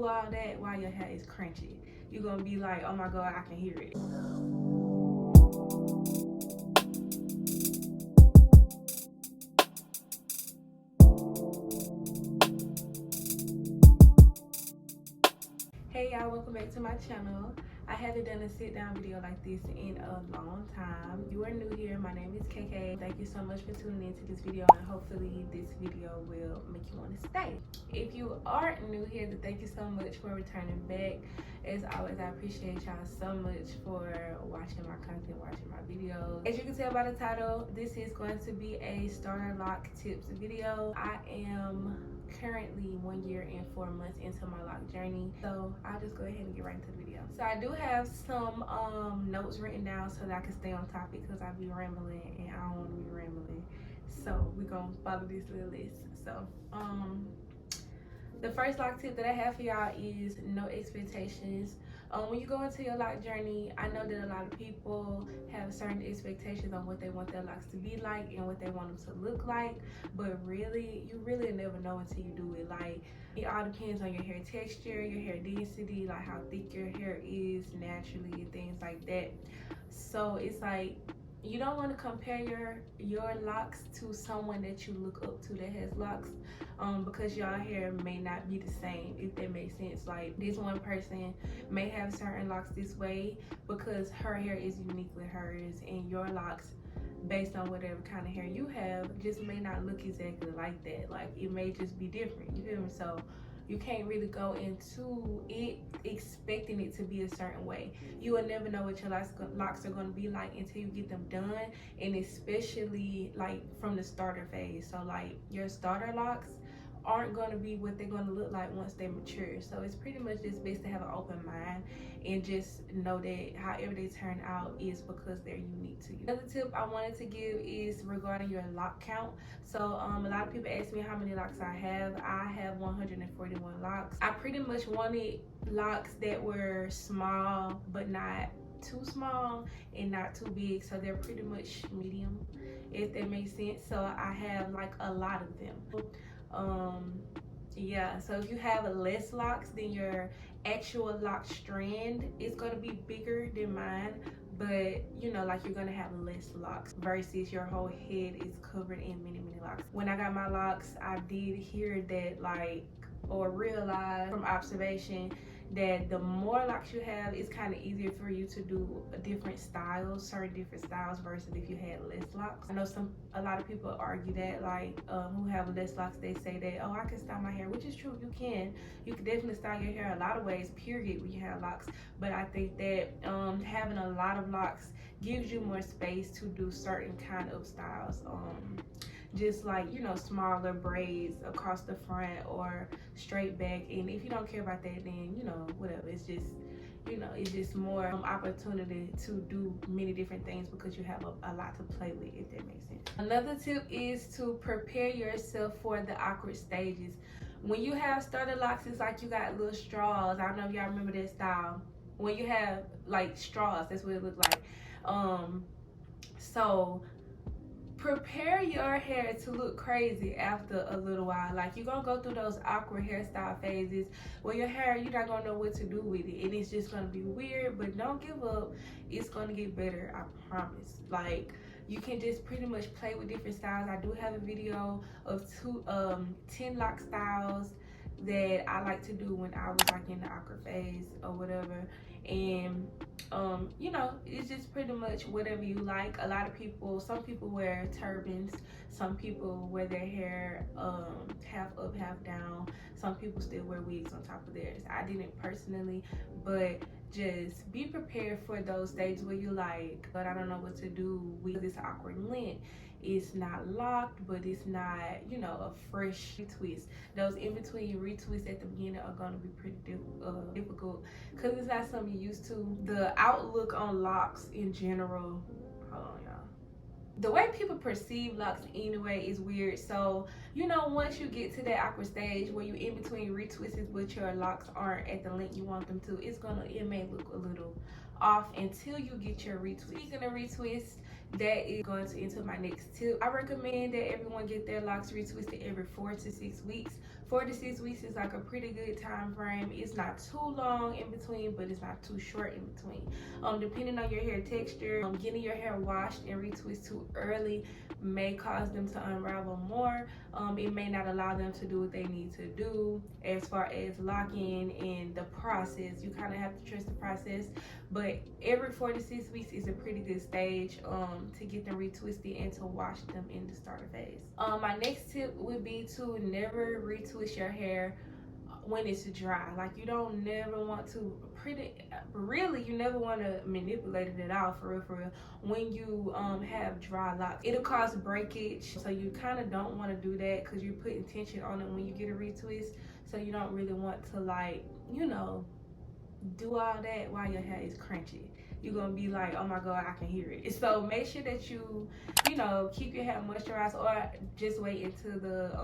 all that while your hair is crunchy. You're gonna be like, oh my god, I can hear it. Hey y'all, welcome back to my channel. I haven't done a sit down video like this in a long time. If you are new here, my name is KK. Thank you so much for tuning into this video, and hopefully this video will make you want to stay. If you aren't new here, then thank you so much for returning back. As always, I appreciate y'all so much for watching my content, watching my videos. As you can tell by the title, this is going to be a starter lock tips video. I am currently 1 year and 4 months into my lock journey, so I'll just go ahead and get right into the video. So I do have some notes written down so that I can stay on topic, because I be rambling and I don't want to be rambling, so we're gonna follow this little list. So the first lock tip that I have for y'all is no expectations. When you go into your lock journey, I know that a lot of people have certain expectations on what they want their locks to be like and what they want them to look like, but really, you really never know until you do it. Like, it all depends on your hair texture, your hair density, like how thick your hair is naturally and things like that. So it's like, you don't want to compare your locks to someone that you look up to that has locks, because y'all hair may not be the same, if that makes sense. Like, this one person may have certain locks this way because her hair is uniquely hers, and your locks, based on whatever kind of hair you have, just may not look exactly like that. Like, it may just be different, you feel me? So you can't really go into it expecting it to be a certain way. You will never know what your locks are going to be like until you get them done, and especially like from the starter phase. So like, your starter locks aren't going to be what they're going to look like once they mature. So it's pretty much just best to have an open mind and just know that however they turn out is because they're unique to you. Another tip I wanted to give is regarding your lock count. So a lot of people ask me how many locks I have. I have 141 locks. I pretty much wanted locks that were small but not too small and not too big, so they're pretty much medium, if that makes sense. So I have like a lot of them. Yeah, so if you have less locks, then your actual lock strand is going to be bigger than mine, but you know, like, you're going to have less locks versus your whole head is covered in many locks. When I got my locks, I did hear that, like, or realize from observation, that the more locks you have, it's kind of easier for you to do different styles, certain different styles, versus if you had less locks. I know a lot of people argue that, like, who have less locks, they say that, oh, I can style my hair, which is true. You can definitely style your hair a lot of ways, period, when you have locks. But I think that having a lot of locks gives you more space to do certain kind of styles. Just like, you know, smaller braids across the front or straight back. And if you don't care about that, then, you know, whatever. It's just, you know, it's just more opportunity to do many different things because you have a lot to play with, if that makes sense. Another tip is to prepare yourself for the awkward stages. When you have starter locks, it's like you got little straws. I don't know if y'all remember that style. When you have like straws, that's what it looked like. So prepare your hair to look crazy after a little while. Like, you're gonna go through those awkward hairstyle phases where your hair, you're not gonna know what to do with it, and it's just gonna be weird. But don't give up, it's gonna get better, I promise. Like, you can just pretty much play with different styles. I do have a video of 10 lock styles that I like to do when I was like in the awkward phase or whatever. And you know, it's just pretty much whatever you like. A lot of people, some people wear turbans, some people wear their hair half up, half down, some people still wear wigs on top of theirs. I didn't personally, but just be prepared for those days where you like, but I don't know what to do with this awkward length. It's not locked, but it's not, you know, a fresh twist. Those in between retwists at the beginning are going to be pretty difficult because it's not something you're used to. The outlook on locks in general, hold on y'all, the way people perceive locks anyway is weird. So, you know, once you get to that awkward stage where you're in between retwists but your locks aren't at the length you want them to, it may look a little off until you get your retwist. Speaking of retwist, that is going to into my next tip. I recommend that everyone get their locks retwisted every 4 to 6 weeks. 4 to 6 weeks is like a pretty good time frame. It's not too long in between, but it's not too short in between. Depending on your hair texture, getting your hair washed and retwist too early may cause them to unravel more. It may not allow them to do what they need to do as far as locking and the process. You kind of have to trust the process, but every 4 to 6 weeks is a pretty good stage to get them retwisted and to wash them in the starter phase. My next tip would be to never retwist your hair when it's dry. Like, you don't never want to you never want to manipulate it at all, for real. When you have dry locks, it'll cause breakage, so you kind of don't want to do that because you're putting tension on it when you get a retwist. So you don't really want to, like, you know, do all that while your hair is crunchy. You're gonna be like, oh my god, I can hear it. So make sure that you know, keep your hair moisturized, or just wait until the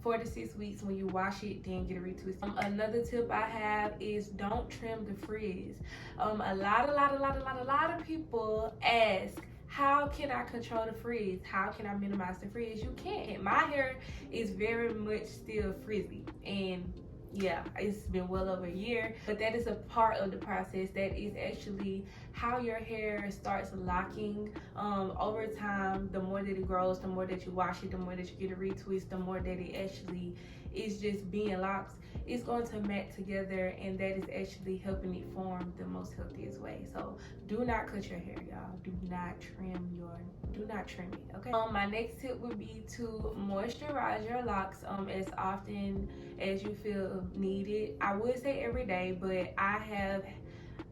4 to 6 weeks when you wash it, then get a retwist. Another tip I have is don't trim the frizz. A lot of people ask, how can I control the frizz? How can I minimize the frizz? You can't. My hair is very much still frizzy, and yeah, it's been well over a year, but that is a part of the process. That is actually how your hair starts locking over time. The more that it grows, the more that you wash it, the more that you get a retwist, the more that it actually is just being locks. It's going to mat together, and that is actually helping it form the most healthiest way. So do not cut your hair, y'all. Do not trim it, okay? My next tip would be to moisturize your locks as often as you feel needed. I would say every day, but I have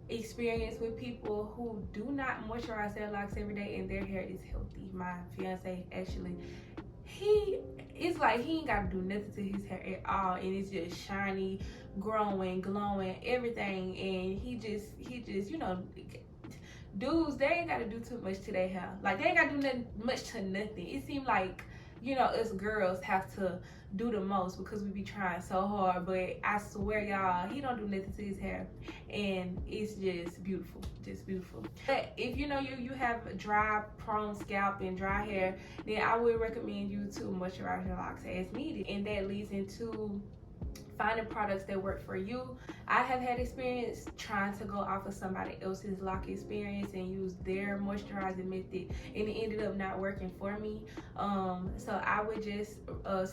experience with people who do not moisturize their locks every day and their hair is healthy. My fiance, actually, it's like he ain't gotta do nothing to his hair at all, and it's just shiny, growing, glowing, everything. And he just you know, dudes, they ain't gotta do too much to their hair. Like, they ain't gotta do much to nothing. It seems like, you know, us girls have to do the most because we be trying so hard. But I swear, y'all, he don't do nothing to his hair, and it's just beautiful, But if you know you have dry, prone scalp and dry hair, then I would recommend you to moisturize your locks as needed, and that leads into finding products that work for you. I have had experience trying to go off of somebody else's lock experience and use their moisturizing method, and it ended up not working for me. So I would just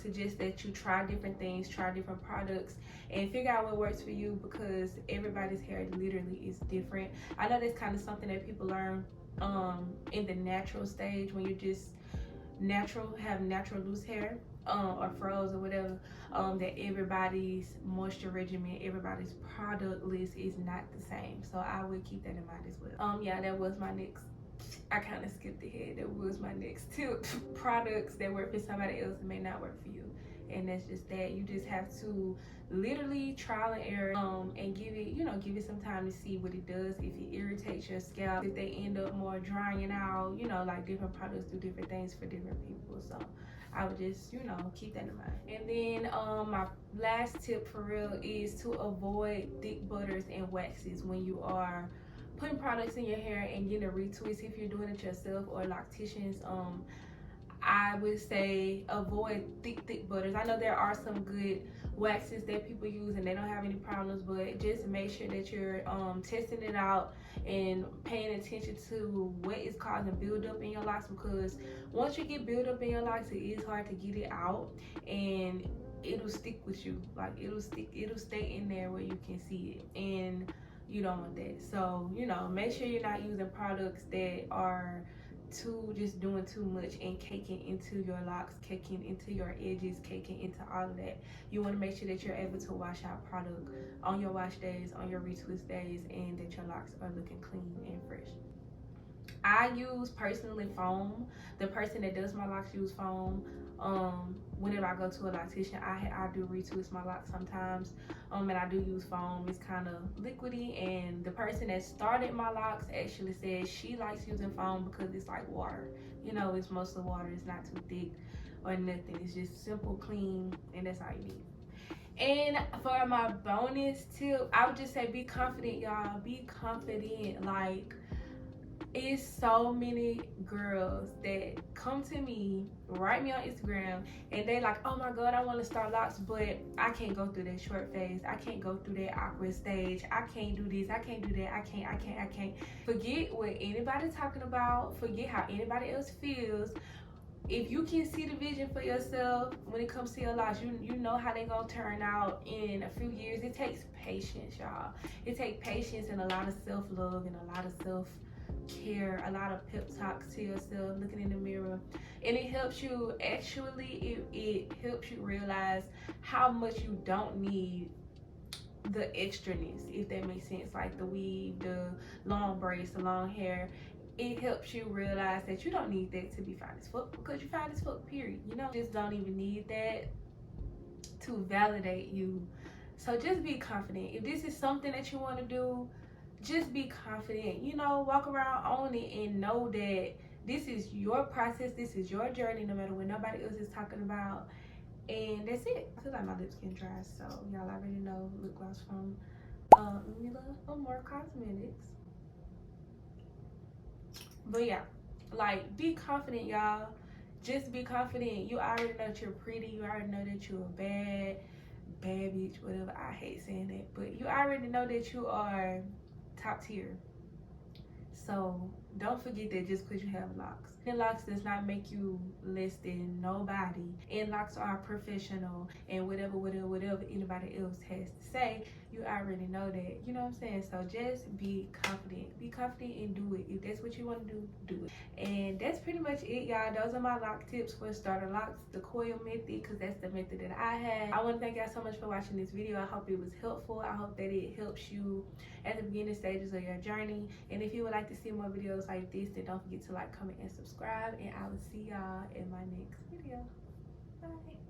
suggest that you try different things, try different products, and figure out what works for you, because everybody's hair literally is different. I know that's kind of something that people learn in the natural stage, when you're just have natural loose hair, or froze or whatever, that everybody's moisture regimen, everybody's product list is not the same. So I would keep that in mind as well. Yeah, that was my next, I kind of skipped ahead. That was my next tip. Products that work for somebody else may not work for you. And that's just that. You just have to literally trial and error, and give it some time to see what it does. If it irritates your scalp, if they end up more drying out, like different products do different things for different people. So I would just, keep that in mind. And then my last tip for real is to avoid thick butters and waxes when you are putting products in your hair and getting a retwist. If you're doing it yourself or locticians, I would say avoid thick butters. I know there are some good waxes that people use and they don't have any problems, but just make sure that you're testing it out and paying attention to what is causing buildup in your locks, because once you get buildup in your locks, it is hard to get it out, and it'll stick with you. Like, it'll stay in there where you can see it, and you don't want that. So make sure you're not using products that are just doing too much and caking into your locks, caking into your edges, caking into all of that. You want to make sure that you're able to wash out product on your wash days, on your retwist days, and that your locks are looking clean and fresh. I use personally foam. The person that does my locks use foam. Whenever I go to a loctician, I do retwist my locks sometimes, and I do use foam. It's kind of liquidy, and the person that started my locks actually says she likes using foam because it's like water. It's mostly water. It's not too thick or nothing. It's just simple, clean, and that's all you need. And for my bonus tip, I would just say be confident, y'all. Be confident. Like, it's so many girls that come to me, write me on Instagram, and they like, oh my god, I want to start locks, but I can't go through that short phase. I can't go through that awkward stage. I can't do this. I can't do that. I can't. Forget what anybody's talking about. Forget how anybody else feels. If you can see the vision for yourself when it comes to your life, you know how they gonna turn out in a few years. It takes patience, y'all. It takes patience and a lot of self-love and a lot of self-care, a lot of pep talks to yourself, looking in the mirror. And it helps you, actually, it helps you realize how much you don't need the extraness, if that makes sense, like the weave, the long braids, the long hair. It helps you realize that you don't need that to be fine as fuck, because you fine as fuck, period. You know, just don't even need that to validate you. So just be confident. If this is something that you want to do, just be confident. You know, walk around on it and know that this is your process, this is your journey, no matter what nobody else is talking about. And that's it. I feel like my lips getting dry, so y'all already know lip gloss from Mila or More Cosmetics. But yeah, like, be confident, y'all. Just be confident. You already know that you're pretty. You already know that you're a bad bitch, whatever. I hate saying that, but you already know that you are top tier. So don't forget that just because you have locks. And locks does not make you less than nobody. And locks are professional, and whatever anybody else has to say, you already know that. You know what I'm saying? So just be confident. Be confident and do it. If that's what you want to do, do it. And that's pretty much it, y'all. Those are my lock tips for starter locks, the coil method, because that's the method that I had. I want to thank y'all so much for watching this video. I hope it was helpful. I hope that it helps you at the beginning stages of your journey. And if you would like to see more videos like this, then don't forget to like, comment, and subscribe. And I will see y'all in my next video. Bye.